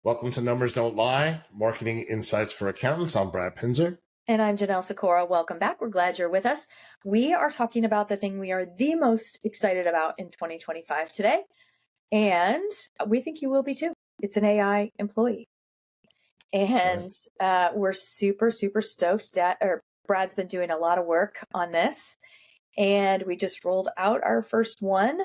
Welcome to Numbers Don't Lie, Marketing Insights for Accountants. I'm Brad Pinzer. And I'm Janelle Sikora. Welcome back. We're glad you're with us. We are talking about the thing we are the most excited about in 2025 today. And we think you will be too. It's an AI employee. And we're super, super stoked Brad's been doing a lot of work on this. And we just rolled out our first one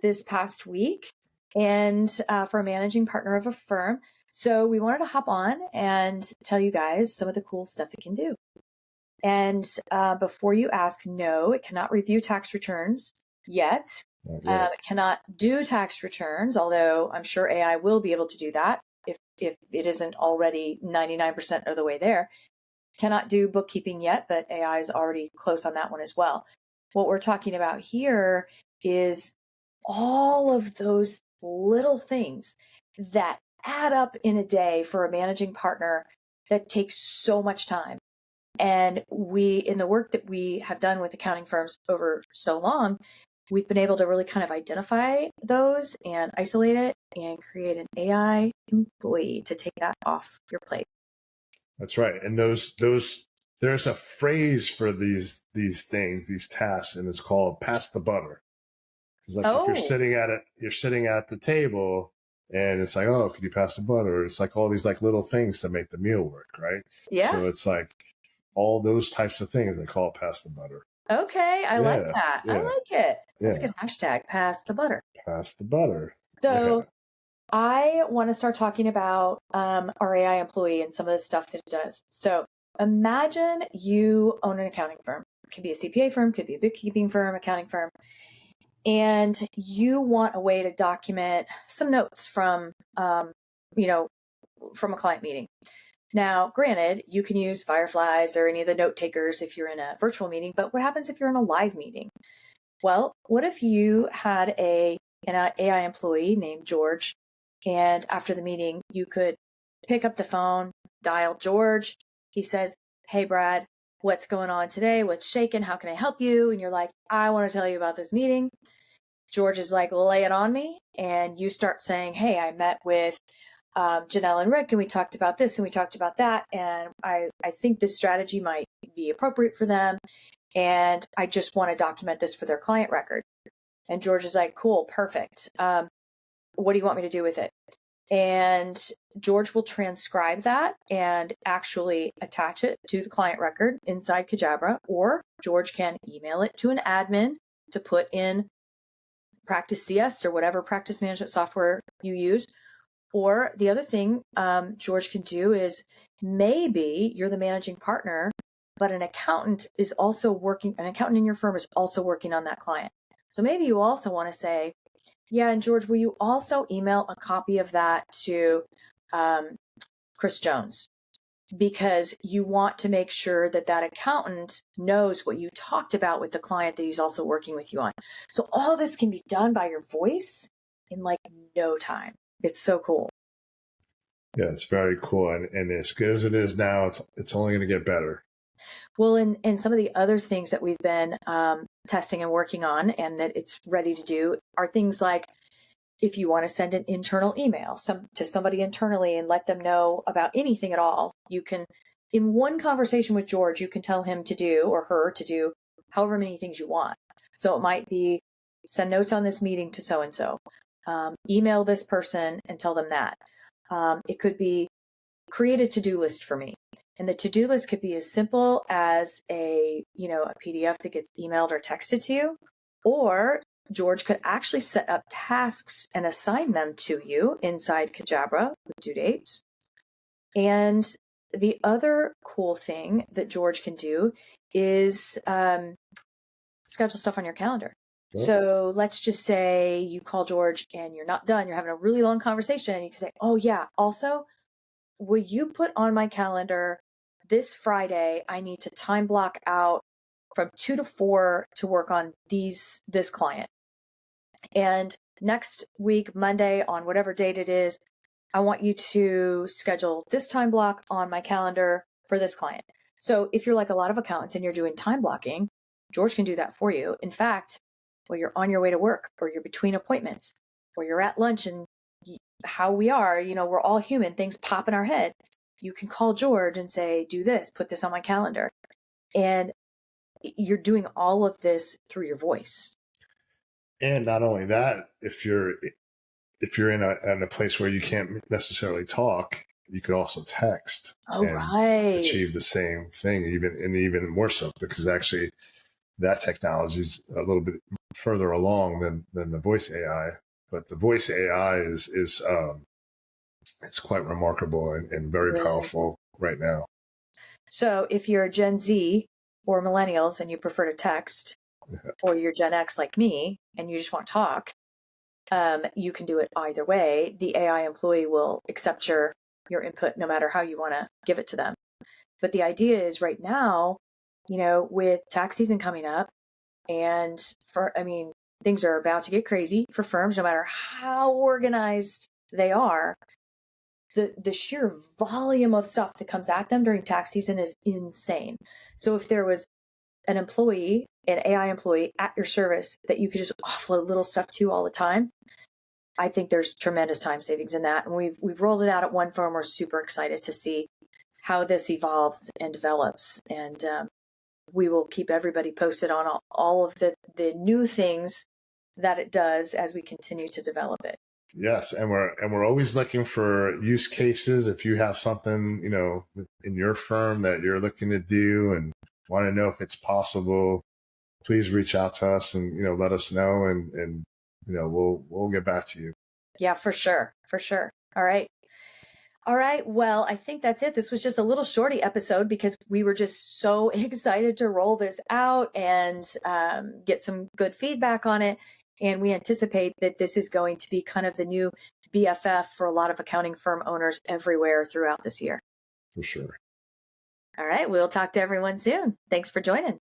this past week and for a managing partner of a firm. So we wanted to hop on and tell you guys some of the cool stuff it can do. And before you ask, no, it cannot review tax returns yet. It cannot do tax returns, although I'm sure AI will be able to do that if it isn't already 99% of the way there. Cannot do bookkeeping yet, but AI is already close on that one as well. What we're talking about here is all of those little things that add up in a day for a managing partner that takes so much time. And in the work that we have done with accounting firms over so long, we've been able to really kind of identify those and isolate it and create an AI employee to take that off your plate. That's right. And those there's a phrase for these things, these tasks, and it's called pass the butter. Because if you're sitting at the table and it's like, oh, could you pass the butter? It's like all these like little things to make the meal work, right? Yeah. So it's like all those types of things, they call it pass the butter. Okay, I like that. Yeah. I like it. That's a good hashtag, pass the butter. Pass the butter. So I want to start talking about our AI employee and some of the stuff that it does. So imagine you own an accounting firm. It could be a CPA firm, could be a bookkeeping firm, accounting firm. And you want a way to document some notes from a client meeting. Now, granted, you can use Fireflies or any of the note takers if you're in a virtual meeting, but what happens if you're in a live meeting? Well, what if you had an AI employee named George, and after the meeting, you could pick up the phone, dial George. He says, hey, Brad, what's going on today? What's shaking? How can I help you? And you're like, I want to tell you about this meeting. George is like, lay it on me. And you start saying, hey, I met with Janelle and Rick, and we talked about this and we talked about that. And I think this strategy might be appropriate for them. And I just want to document this for their client record. And George is like, cool, perfect. What do you want me to do with it? And George will transcribe that and actually attach it to the client record inside Kajabra, or George can email it to an admin to put in Practice CS or whatever practice management software you use. Or the other thing George can do is, maybe you're the managing partner, but an accountant in your firm is also working on that client. So maybe you also want to say, yeah, and George, will you also email a copy of that to Chris Jones? Because you want to make sure that accountant knows what you talked about with the client that he's also working with you on. So all this can be done by your voice in like no time. It's so cool. Yeah, it's very cool. And as good as it is now, it's only going to get better. Well, and some of the other things that we've been testing and working on and that it's ready to do are things like, if you want to send an internal email to somebody internally and let them know about anything at all, you can, in one conversation with George, you can tell him to do, or her to do, however many things you want. So it might be, send notes on this meeting to so-and-so, email this person and tell them that. It could be, create a to-do list for me. And the to-do list could be as simple as a PDF that gets emailed or texted to you, or George could actually set up tasks and assign them to you inside Kajabra with due dates. And the other cool thing that George can do is schedule stuff on your calendar. Yep. So let's just say you call George and you're not done. You're having a really long conversation. And you can say, oh yeah, also, will you put on my calendar this Friday, I need to time block out from 2 to 4 to work on this client. And next week, Monday, on whatever date it is, I want you to schedule this time block on my calendar for this client. So if you're like a lot of accountants and you're doing time blocking, George can do that for you. In fact, while you're on your way to work, or you're between appointments, or you're at lunch and how we are, we're all human, things pop in our head. You can call George and say, do this, put this on my calendar. And you're doing all of this through your voice. And not only that, if you're in a place where you can't necessarily talk, you could also text and achieve the same thing, even more so, because actually that technology is a little bit further along than the voice AI. But the voice AI is it's quite remarkable and very powerful right now. So if you're Gen Z or millennials and you prefer to text, or you're Gen X like me and you just want to talk, you can do it either way. The AI employee will accept your input no matter how you want to give it to them. But the idea is right now, with tax season coming up, and things are about to get crazy for firms, no matter how organized they are. The sheer volume of stuff that comes at them during tax season is insane. So if there was an employee, an AI employee at your service that you could just offload little stuff to all the time, I think there's tremendous time savings in that. And we've rolled it out at one firm. We're super excited to see how this evolves and develops. And we will keep everybody posted on all of the new things that it does as we continue to develop it. Yes, and we're always looking for use cases. If you have something, in your firm that you're looking to do and want to know if it's possible, please reach out to us and let us know, and we'll get back to you. Yeah, for sure. All right. Well, I think that's it. This was just a little shorty episode because we were just so excited to roll this out and get some good feedback on it. And we anticipate that this is going to be kind of the new BFF for a lot of accounting firm owners everywhere throughout this year. For sure. All right. We'll talk to everyone soon. Thanks for joining.